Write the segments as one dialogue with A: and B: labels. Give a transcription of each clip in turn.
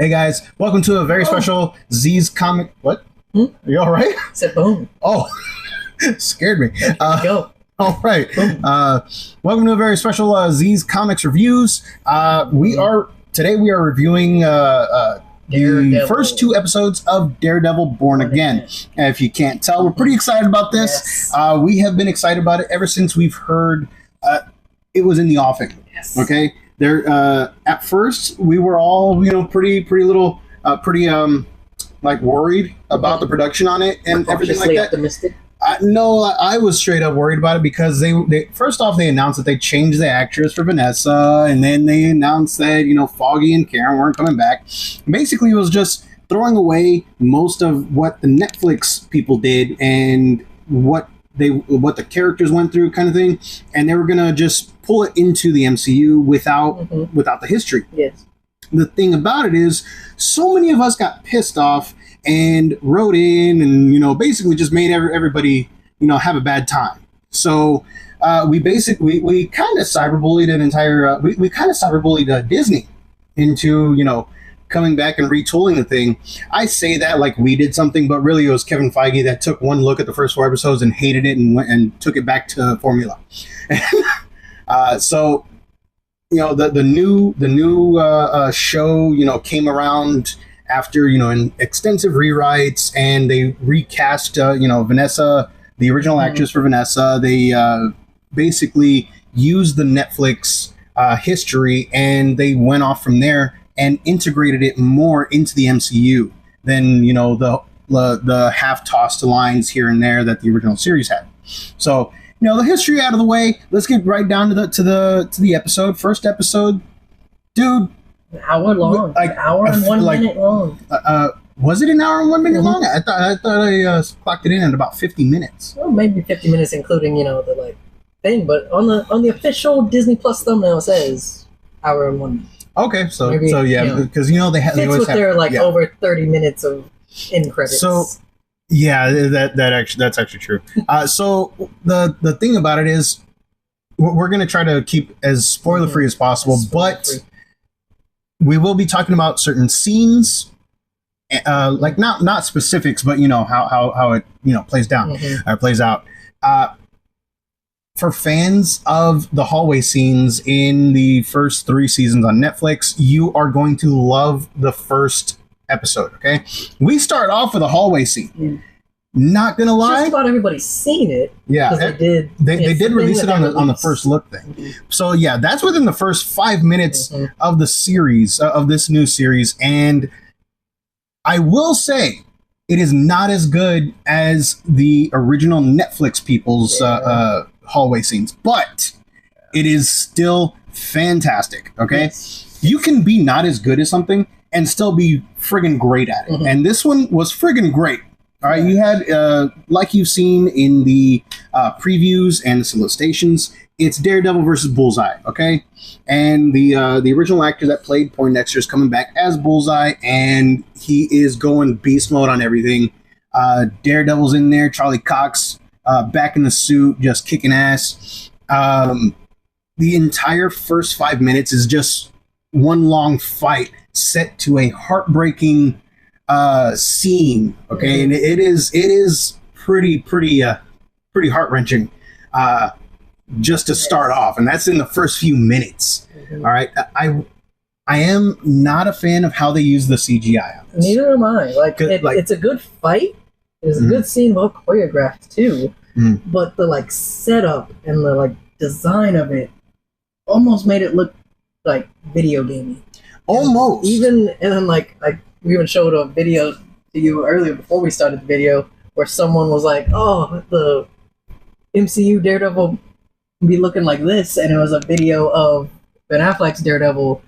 A: Hey guys, welcome to a very special Z's comic. What? Are you all right?
B: Said boom.
A: Oh, scared me.
B: Go.
A: All right. Welcome to a very special Z's Comics reviews. We are reviewing the first two episodes of Daredevil Born Again. And if you can't tell, we're pretty excited about this. Yes. We have been excited about it ever since we've heard it was in the offing.
B: Yes.
A: Okay. There. At first, we were all pretty like worried about the production on it and everything like that.
B: Optimistic.
A: No, I was straight up worried about it because they first off they announced that they changed the actress for Vanessa, and then they announced that Foggy and Karen weren't coming back. Basically, it was just throwing away most of what the Netflix people did and what the characters went through, kind of thing, and they were gonna just pull it into the MCU without the history.
B: Yes.
A: The thing about it is, so many of us got pissed off and wrote in and basically just made everybody have a bad time. So we kind of cyberbullied an entire we kind of cyberbullied Disney into coming back and retooling the thing. I say that like we did something, but really it was Kevin Feige that took one look at the first 4 episodes and hated it and went and took it back to formula. So the new show came around after in extensive rewrites, and they recast Vanessa, the original actress for Vanessa. They basically used the Netflix history, and they went off from there and integrated it more into the MCU than the half-tossed lines here and there that the original series had. So the history out of the way, let's get right down to the episode. First episode, dude.
B: An hour long. Like, an hour and 1 minute long.
A: Was it an hour and 1 minute long? I thought I clocked it in at about 50 minutes.
B: Well, maybe 50 minutes, including the thing. But on the official Disney Plus thumbnail, it says hour and 1 minute.
A: Okay, so yeah, because they always have
B: over 30 minutes of end credits.
A: So yeah, that's actually true. So the thing about it is, we're going to try to keep as spoiler free as possible, but we will be talking about certain scenes, like not specifics, but how it plays down, plays out. For fans of the hallway scenes in the first 3 seasons on Netflix, you are going to love the first episode. Okay, we start off with a hallway scene. Not gonna lie,
B: just about everybody's seen it.
A: Yeah,
B: they did.
A: They did release it on the first look thing. So yeah, that's within the first 5 minutes of the series of this new series, and I will say it is not as good as the original Netflix people's hallway scenes, but it is still fantastic. Okay, yes. You can be not as good as something and still be friggin' great at it, and this one was friggin' great. All right, you had, like you've seen in the previews and the solicitations, it's Daredevil versus Bullseye, okay? And the original actor that played Poindexter is coming back as Bullseye, and he is going beast mode on everything. Daredevil's in there, Charlie Cox back in the suit, just kicking ass. The entire first 5 minutes is just one long fight set to a heartbreaking scene, okay, and it is pretty heart-wrenching just to start off, and that's in the first few minutes. All right, I am not a fan of how they use the CGI on this.
B: Neither am I. It's a good fight. It's a good scene, well choreographed too, but the setup and the design of it almost made it look like video gaming.
A: Almost.
B: And then we even showed a video to you earlier before we started the video where someone was like, "Oh, the MCU Daredevil be looking like this," and it was a video of Ben Affleck's Daredevil,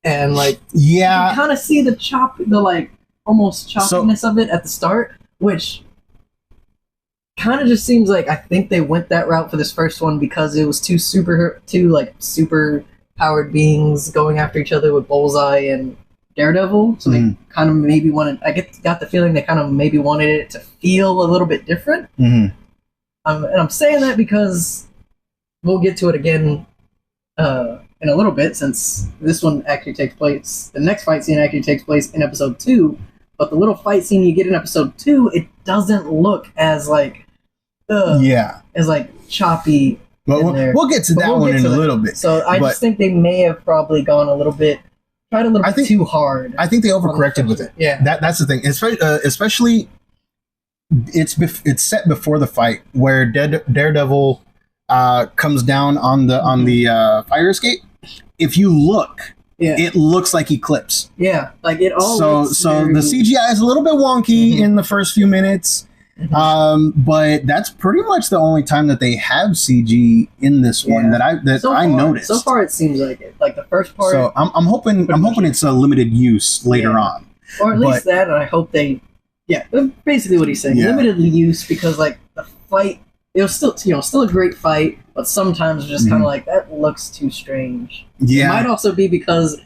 B: and you kind of see the almost choppiness of it at the start, which kind of just seems like I think they went that route for this first one because it was two super powered beings going after each other with Bullseye and Daredevil, so they kind of maybe wanted. Got the feeling they kind of maybe wanted it to feel a little bit different. And I'm saying that because we'll get to it again in a little bit, since this one actually takes place. The next fight scene actually takes place in episode 2, but the little fight scene you get in episode 2, it doesn't look as like as like choppy.
A: But we'll get to that one in a little bit.
B: So I just think they may have probably gone a little bit, tried a little bit too hard.
A: I think they overcorrected with it.
B: Yeah,
A: that's the thing. Especially it's set before the fight where Daredevil comes down on the fire escape. If you look, it looks like Eclipse.
B: Yeah, like it all.
A: So the CGI is a little bit wonky in the first few minutes. But that's pretty much the only time that they have CG in this one that I noticed.
B: So far, it seems like it. Like the first part.
A: So I'm hoping it's a limited use later on,
B: or at least that. And I hope they, basically what he's saying, limited use, because like the fight, it was still a great fight, but sometimes it's just kind of like that looks too strange. Yeah, it might also be because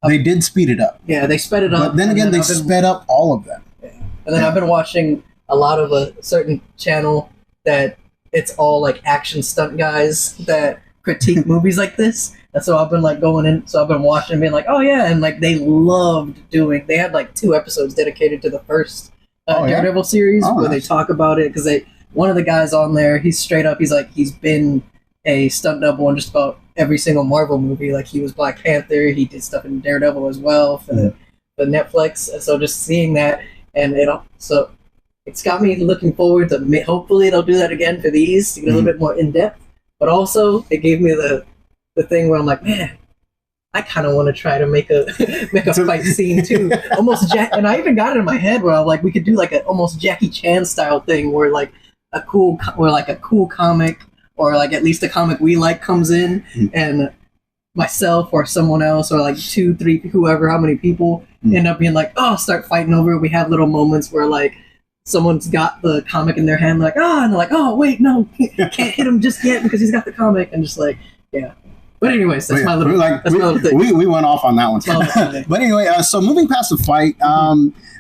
A: they did speed it up.
B: Yeah, they sped it up.
A: But then again, they sped up all of them.
B: Yeah. And then I've been watching a lot of a certain channel that it's all like action stunt guys that critique movies like this. And so I've been like going in, so I've been watching and being like, oh yeah, and like they had like 2 episodes dedicated to the first Daredevil series where they talk about it, because one of the guys on there, he's been a stunt double in just about every single Marvel movie. Like he was Black Panther, he did stuff in Daredevil as well for the Netflix, and so just seeing that, and it's got me looking forward to hopefully they'll do that again for these to get a little bit more in depth. But also, it gave me the thing where I'm like, man, I kind of want to try to make a fight scene too, almost and I even got it in my head where I'm like, we could do like a almost Jackie Chan style thing where like a cool comic, or like at least a comic we like, comes in and myself or someone else or like 2, 3, whoever, how many people end up being like, oh, start fighting over it. We have little moments where like someone's got the comic in their hand, like, and they're like, oh, wait, no, can't hit him just yet because he's got the comic, and just like, yeah. But anyways, that's my little thing.
A: We went off on that one. But anyway, so moving past the fight,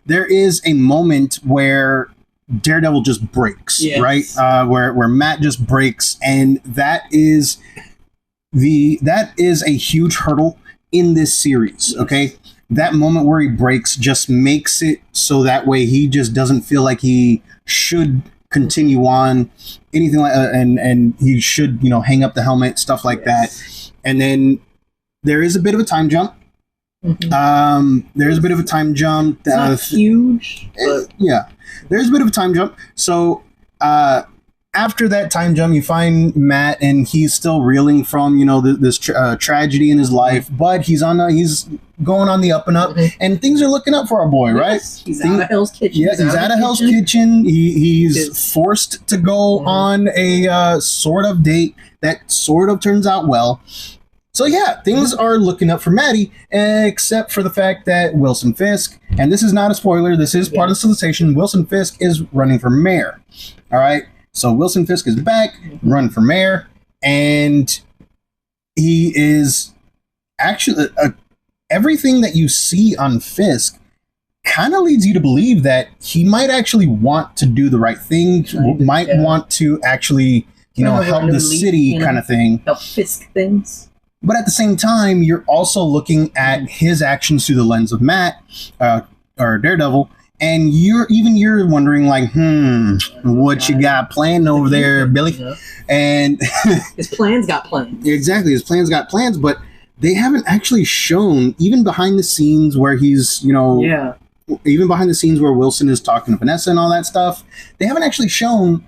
A: there is a moment where Daredevil just breaks, right? Where Matt just breaks, and that is a huge hurdle in this series, okay? That moment where he breaks just makes it so that way he just doesn't feel like he should continue on anything like and he should, hang up the helmet, stuff like that. And then there is a bit of a time jump. There's a bit of a time jump.
B: It's not huge.
A: There's a bit of a time jump. So after that time jump, you find Matt, and he's still reeling from this tragedy in his life, but he's going on the up and up, and things are looking up for our boy, right?
B: He's out of Hell's Kitchen.
A: Yeah, he's out of Hell's Kitchen. He's forced to go on a sort of date that sort of turns out well. So yeah, things are looking up for Maddie, except for the fact that Wilson Fisk, and this is not a spoiler, this is part of the solicitation, Wilson Fisk is running for mayor. All right? So Wilson Fisk is back, running for mayor, and he is actually... everything that you see on Fisk kind of leads you to believe that he might actually want to do the right thing, might want to actually, help the city kind of thing.
B: Help Fisk things.
A: But at the same time, you're also looking at his actions through the lens of Matt, or Daredevil, and you're wondering like, what you got planned over there, Billy? And
B: his plans got plans.
A: Exactly, his plans got plans, but they haven't actually shown, even behind the scenes where he's, even behind the scenes where Wilson is talking to Vanessa and all that stuff, they haven't actually shown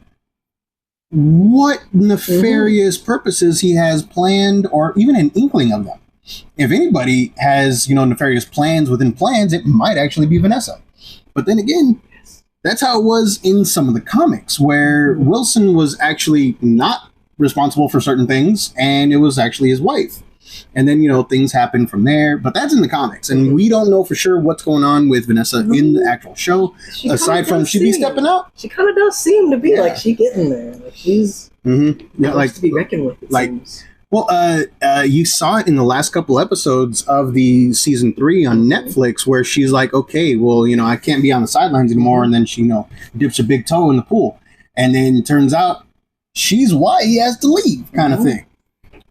A: what nefarious purposes he has planned, or even an inkling of them. If anybody has, nefarious plans within plans, it might actually be Vanessa. But then again, that's how it was in some of the comics, where Wilson was actually not responsible for certain things, and it was actually his wife. And then, things happen from there. But that's in the comics. And we don't know for sure what's going on with Vanessa in the actual show. Aside from she be stepping out.
B: She kind of does seem to be like she getting there. Like she's
A: like
B: to be reckoned with, it seems.
A: Well, you saw it in the last couple episodes of the season 3 on Netflix, where she's like, okay, well, I can't be on the sidelines anymore. And then she, dips a big toe in the pool. And then it turns out she's why he has to leave kind of thing.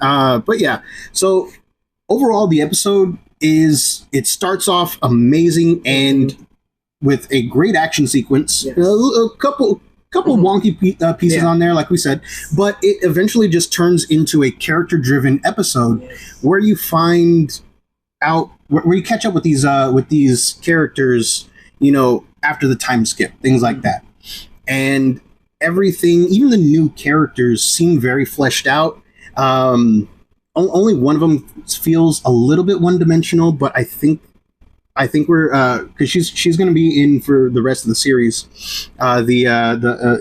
A: But yeah, so overall, the episode it starts off amazing and with a great action sequence.
B: Yes.
A: A couple wonky pieces on there, like we said, but it eventually just turns into a character-driven episode where you find out where you catch up with these characters, after the time skip, things like that, and everything, even the new characters seem very fleshed out. Only one of them feels a little bit one-dimensional, but I think we're because she's going to be in for the rest of the series.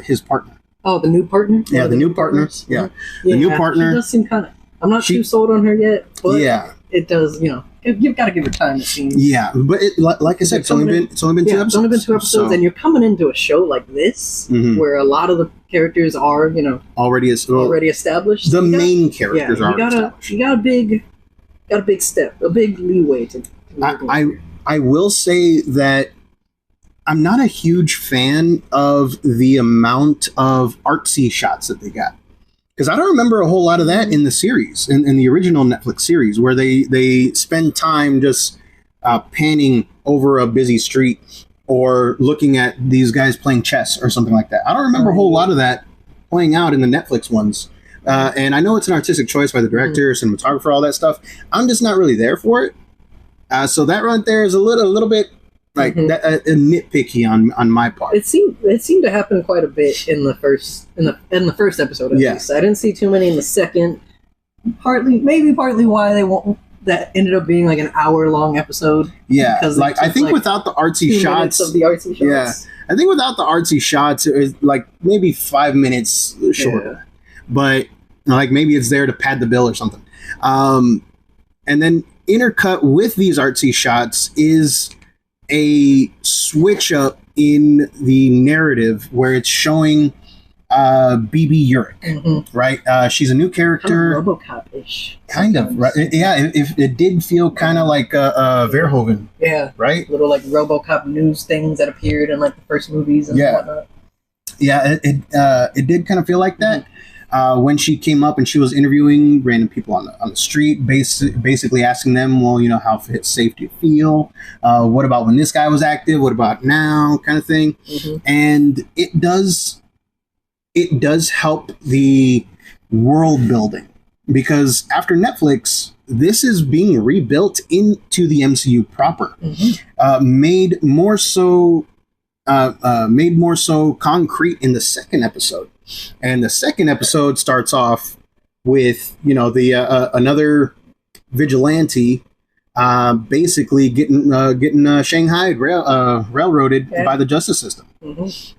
A: His partner.
B: Oh, the new partner.
A: Yeah, the new partner. Yeah, the new partner.
B: She does seem kind of. I'm not too sold on her yet, but it does. You've got to give her time to see.
A: Yeah, but like I said, it's only been 2 episodes.
B: It's only been 2 episodes, and you're coming into a show like this where a lot of the characters are, already established.
A: The main characters are established.
B: You got a big step, a big leeway to.
A: I will say that I'm not a huge fan of the amount of artsy shots that they got. Because I don't remember a whole lot of that in the series, in the original Netflix series, where they spend time just panning over a busy street or looking at these guys playing chess or something like that. I don't remember a whole lot of that playing out in the Netflix ones. And I know it's an artistic choice by the director, cinematographer, all that stuff. I'm just not really there for it. So that right there is a little bit like nitpicky on my part.
B: It seemed to happen quite a bit in the first episode. At least. I didn't see too many in the second. Partly why they won't. That ended up being like an hour-long episode.
A: Yeah, like I think without the artsy shots
B: of the artsy shots.
A: Yeah, I think without the artsy shots, it was like maybe 5 minutes shorter. But like maybe it's there to pad the bill or something. And then intercut with these artsy shots is a switch up in the narrative where it's showing BB Urick, right? She's a new character,
B: kind of RoboCop-ish.
A: Kind of, right? Yeah, it did feel kind of like Verhoeven.
B: Yeah,
A: right.
B: Little like RoboCop news things that appeared in like the first movies and whatnot.
A: Yeah, it did kind of feel like that. When she came up and she was interviewing random people on the street, basically asking them, well, how safe do you feel? What about when this guy was active? What about now? Kind of thing. And it does help the world building, because after Netflix, this is being rebuilt into the MCU proper, made more so concrete in the second episode. And the second episode starts off with, the another vigilante basically getting Shanghai railroaded by the justice system.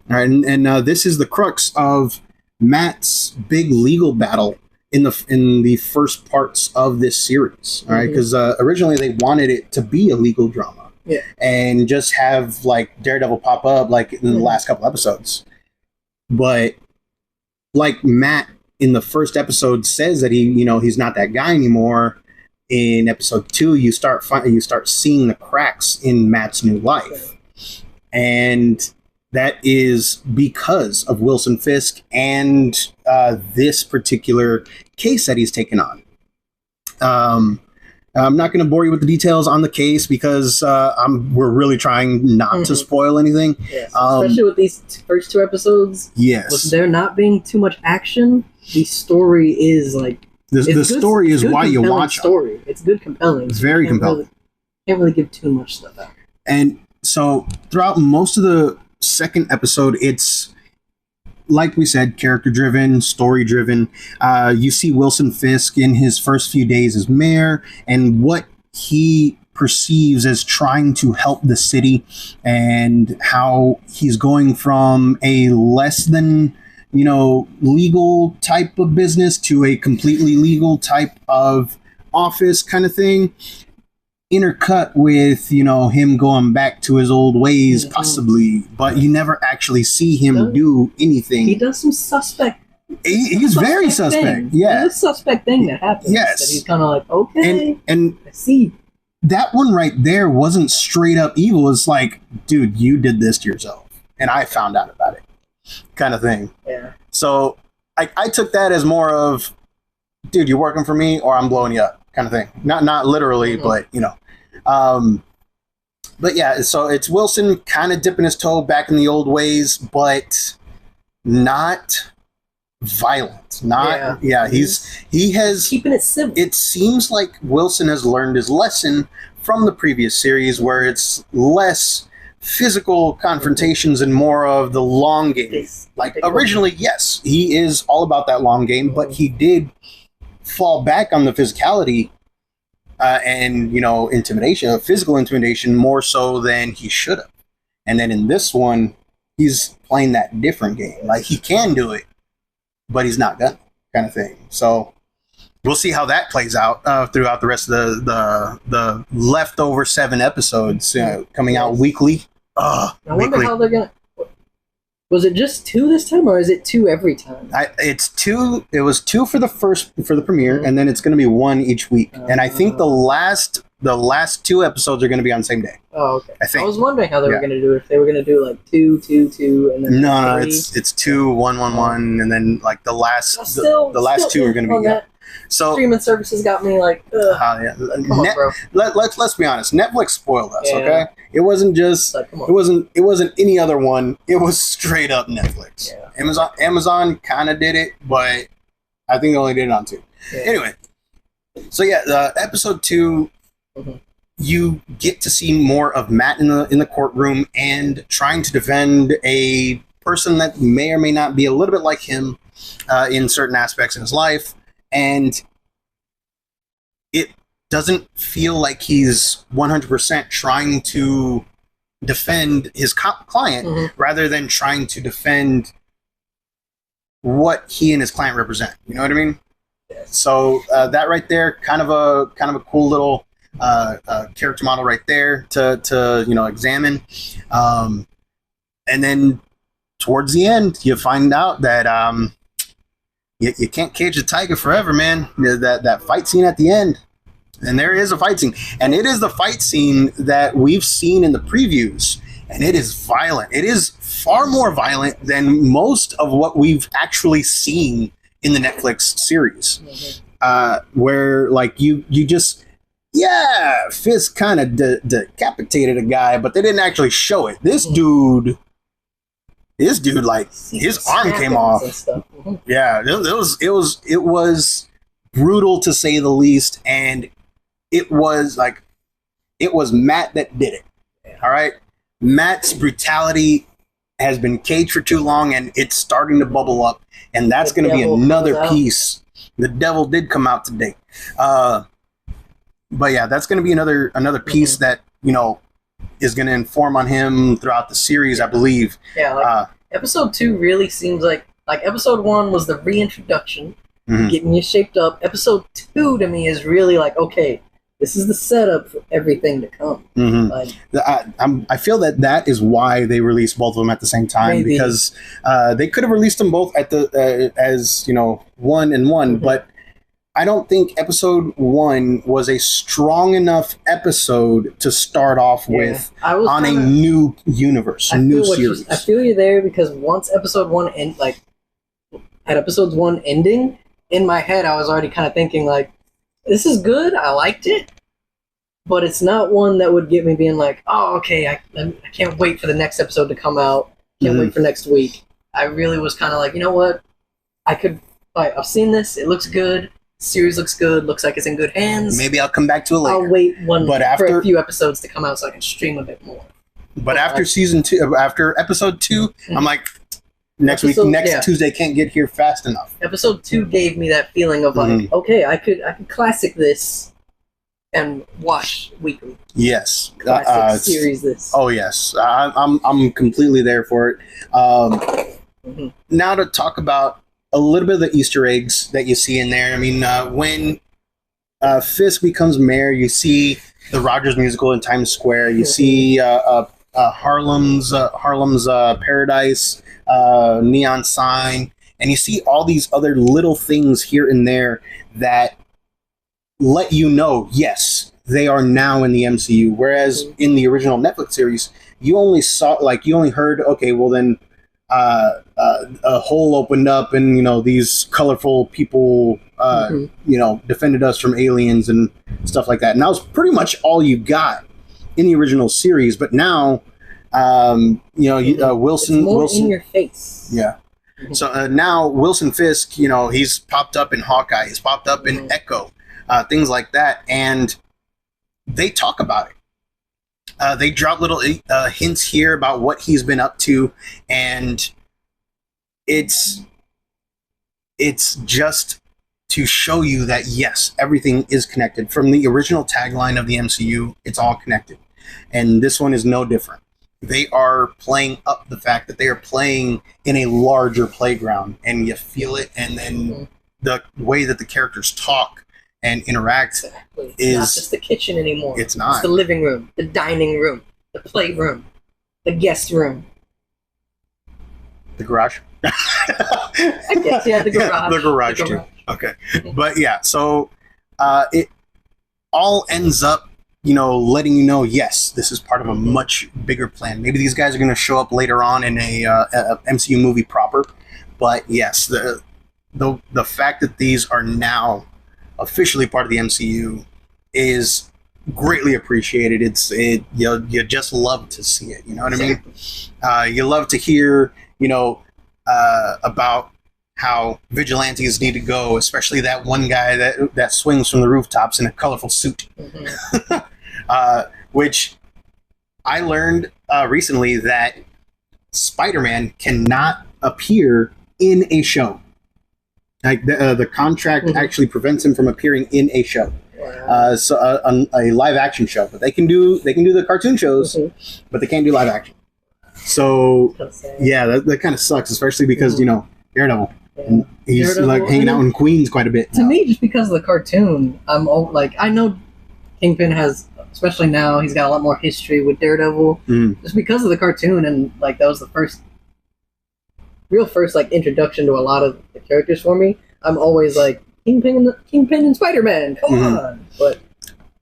A: And this is the crux of Matt's big legal battle in the first parts of this series. All right, because originally they wanted it to be a legal drama, and just have like Daredevil pop up like in the last couple episodes, but like Matt in the first episode says that he's not that guy anymore. In episode 2, you start seeing the cracks in Matt's new life, and that is because of Wilson Fisk and this particular case that he's taken on. I'm not going to bore you with the details on the case because we're really trying not to spoil anything.
B: Yes, especially with these first 2 episodes.
A: Yes.
B: With there not being too much action, the story is like...
A: The story is why you watch
B: it. It's good, compelling.
A: It's very compelling.
B: Can't really give too much stuff out.
A: And so throughout most of the second episode, it's... like we said, character-driven, story-driven. You see Wilson Fisk in his first few days as mayor and what he perceives as trying to help the city, and how he's going from a less than, legal type of business to a completely legal type of office kind of thing. Intercut with, him going back to his old ways, possibly, but you never actually see him do anything.
B: He does some suspect.
A: He's very suspect. Yeah,
B: there's a suspect thing that happens.
A: Yes,
B: that he's kind of like, okay,
A: and
B: I see.
A: That one right there wasn't straight up evil. It's like, dude, you did this to yourself, and I found out about it, kind of thing.
B: Yeah.
A: So I took that as more of, dude, you're working for me, or I'm blowing you up. kind of thing. Not literally, but you know. But yeah, so it's Wilson kind of dipping his toe back in the old ways, but not violent. Not he has
B: keeping it simple.
A: It seems like Wilson has learned his lesson from the previous series, where it's less physical confrontations and more of the long game. Like originally, yes, he is all about that long game, but he did fall back on the physicality and, you know, intimidation, physical intimidation, more so than he should have. And then in this one, he's playing that different game. Like, he can do it, but he's not gonna, kind of thing. So we'll see how that plays out throughout the rest of the leftover 7 episodes coming out weekly.
B: I wonder how they're gonna. Was it just 2 this time, or is it 2 every time?
A: It's 2. It was 2 for the premiere, and then it's going to be 1 each week. And I think the last 2 episodes are going to be on the same day.
B: Oh, okay.
A: I think.
B: I was wondering how they were going to do it. If they were going to do like 2, 2, 2, and then
A: no, it's 2, 1, 1, 1, and then like the last the last 2 are going to be. Yeah. So
B: streaming services got me like, come on, bro.
A: Let's be honest. Netflix spoiled us. Okay, it wasn't just it wasn't any other one. It was straight up Netflix. Yeah. Amazon kind of did it, but I think they only did it on 2. Yeah. Anyway, so yeah, episode 2, you get to see more of Matt in the courtroom and trying to defend a person that may or may not be a little bit like him in certain aspects in his life. And it doesn't feel like he's 100% trying to defend his client rather than trying to defend what he and his client represent. You know what I mean? So that right there, kind of a cool little character model right there to you know, examine. And then towards the end, you find out that you can't cage a tiger forever, man. That fight scene at the end, and there is a fight scene, and it is the fight scene that we've seen in the previews, and it is violent. It is far more violent than most of what we've actually seen in the Netflix series, where like you just Fisk kind of decapitated a guy, but they didn't actually show it. This dude, like, his arm came off. Yeah, it was brutal to say the least, and it was Matt that did it. All right, Matt's brutality has been caged for too long, and it's starting to bubble up, and that's going to be another piece. The devil did come out today, but yeah, that's going to be another piece that, you know, is going to inform on him throughout the series, I believe.
B: Yeah, like, episode 2 really seems like episode 1 was the reintroduction, getting you shaped up. Episode 2 to me is really like, okay, this is the setup for everything to come. Like,
A: I feel that is why they released both of them at the same time, because they could have released them both at the as, you know, 1 and 1, but I don't think episode 1 was a strong enough episode to start off with on a new universe, a new series.
B: I feel you there, because once episode 1 at episode's 1 ending, in my head I was already kind of thinking like, this is good, I liked it, but it's not one that would get me being like, oh, okay, I can't wait for the next episode to come out, can't wait for next week. I really was kind of like, you know what, I've seen this, it looks good. Series looks good. Looks like it's in good hands.
A: Maybe I'll come back to it later.
B: I'll wait for a few episodes to come out so I can stream a bit more.
A: But after after episode 2, I'm like, next Tuesday can't get here fast enough.
B: Episode 2 gave me that feeling of like, okay, I could classic this and watch weekly.
A: Yes,
B: classic series this.
A: Oh yes, I'm completely there for it. Now to talk about a little bit of the Easter eggs that you see in there. I mean, when Fisk becomes mayor, you see the Rogers musical in Times Square. You see Harlem's Paradise neon sign, and you see all these other little things here and there that let you know, yes, they are now in the MCU. Whereas in the original Netflix series, you only heard, okay, well then, a hole opened up, and these colorful people defended us from aliens and stuff like that. And that was pretty much all you got in the original series. But now, Wilson,
B: it's more
A: Wilson,
B: in your face.
A: yeah. So now Wilson Fisk, he's popped up in Hawkeye, he's popped up in Echo, things like that, and they talk about it. They drop little hints here about what he's been up to, and it's just to show you that yes, everything is connected. From the original tagline of the MCU, it's all connected, and this one is no different. They are playing up the fact that they are playing in a larger playground, and you feel it, and then the way that the characters talk and interact is
B: not just the kitchen anymore.
A: It's not.
B: It's the living room, the dining room, the playroom, the guest room,
A: the garage.
B: I guess, yeah, the garage.
A: The garage too. Okay, but yeah, so it all ends up, letting you know, yes, this is part of a much bigger plan. Maybe these guys are going to show up later on in a MCU movie proper, but yes, the fact that these are now officially part of the MCU is greatly appreciated. You just love to see it. You know what I mean? You love to hear, about how vigilantes need to go, especially that one guy that swings from the rooftops in a colorful suit. Which I learned recently that Spider-Man cannot appear in a show. Like the contract actually prevents him from appearing in a show.
B: Wow.
A: So a live action show, but they can do the cartoon shows, but they can't do live action. So yeah, that kind of sucks, especially because Daredevil. And he's
B: Daredevil,
A: like hanging out in Queens quite a bit.
B: To me, just because of the cartoon, I know Kingpin has, especially now, he's got a lot more history with Daredevil. Just because of the cartoon, and that was the first introduction to a lot of the characters for me. I'm always like Kingpin and Spider-Man. Come on, but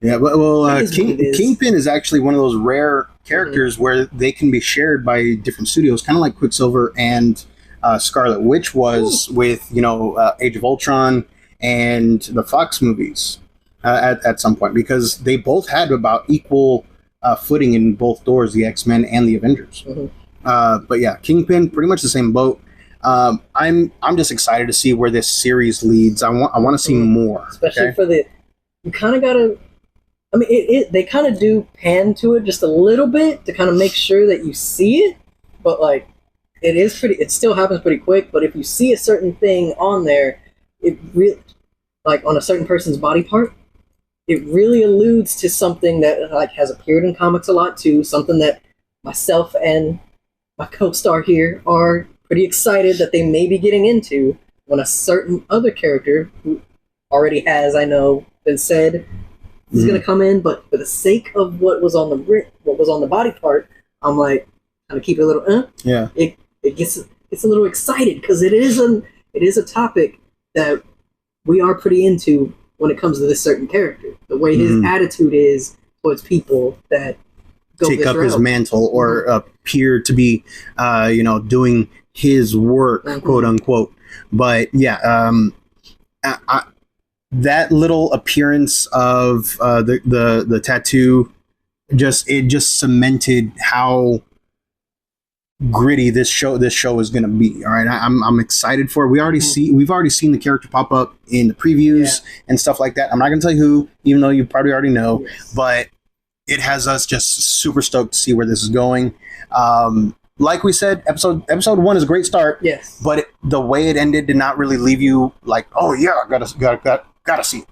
A: yeah, well, Kingpin is actually one of those rare characters where they can be shared by different studios, kind of like Quicksilver and Scarlet Witch was with Age of Ultron and the Fox movies at some point, because they both had about equal footing in both doors, the X-Men and the Avengers. But yeah, Kingpin, pretty much the same boat. I'm just excited to see where this series leads. I want to see more,
B: especially for you kind of gotta. I mean, they kind of do pan to it just a little bit to kind of make sure that you see it, but it still happens pretty quick. But if you see a certain thing on there, it really, on a certain person's body part, it really alludes to something that has appeared in comics a lot too. Something that myself and my co-star here are pretty excited that they may be getting into, when a certain other character who already has, I know, been said is going to come in, but for the sake of what was on the body part, I'm kind of keep it a little.
A: Yeah.
B: It gets a little excited because it is a topic that we are pretty into when it comes to this certain character. The way his attitude is towards people that
A: take up his mantle or appear to be, doing his work, quote unquote. But yeah, that little appearance of the tattoo just cemented how gritty this show is going to be. All right, I'm excited for it. We've already seen the character pop up in the previews and stuff like that. I'm not going to tell you who, even though you probably already know, but it has us just super stoked to see where this is going. Like we said, episode 1 is a great start.
B: Yes,
A: but the way it ended did not really leave you like, oh yeah, gotta see it.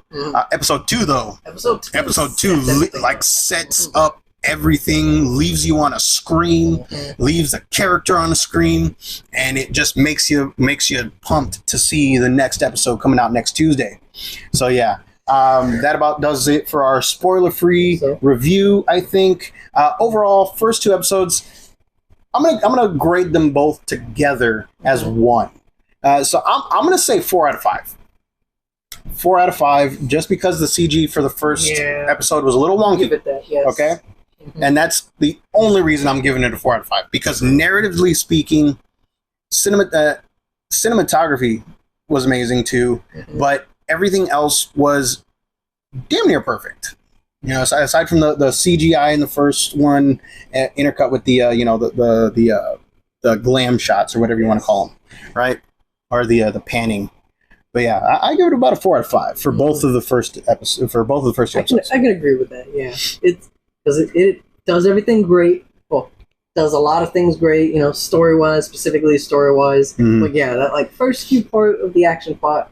A: Episode 2 though. Episode 2 sets up everything, leaves you on a screen, leaves a character on a screen, and it just makes you pumped to see the next episode coming out next Tuesday. So yeah, that about does it for our spoiler-free review. I think overall, first 2 episodes, I'm gonna grade them both together as one. So I'm gonna say 4 out of 5. 4 out of 5, just because the CG for the first episode was a little wonky.
B: Give it that, yes.
A: Okay. And that's the only reason I'm giving it a 4 out of 5, because narratively speaking, cinematography was amazing too, but everything else was damn near perfect. You know, aside from the CGI in the first one, intercut with the the glam shots or whatever you want to call them, right? Or the panning. But yeah, I give it about a 4 out of 5 for both of the first episodes. For both of the first two episodes,
B: I can agree with that. Yeah, it does everything great. Well, does a lot of things great. You know, specifically story wise. But yeah, that like first few part of the action plot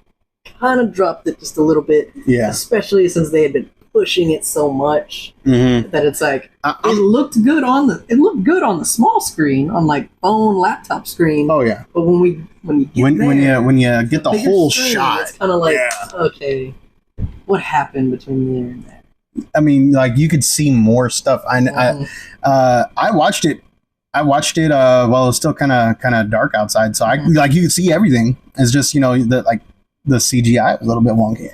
B: kind of dropped it just a little bit.
A: Yeah,
B: especially since they had been pushing it so much that it's like it looked good on the small screen on like phone laptop screen.
A: Oh yeah,
B: but when you
A: get the whole
B: screen,
A: shot,
B: it's kind of like okay, what happened between there and there?
A: I mean, like you could see more stuff. I watched it. While it was still kind of dark outside, so you could see everything. It's just the CGI was a little bit wonky.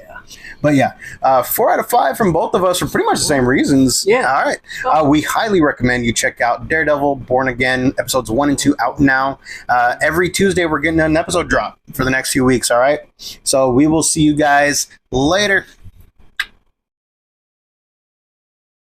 A: But yeah, 4 out of 5 from both of us for pretty much the same reasons.
B: Yeah.
A: All right. We highly recommend you check out Daredevil Born Again, episodes 1 and 2 out now. Every Tuesday, we're getting an episode drop for the next few weeks. All right. So we will see you guys later.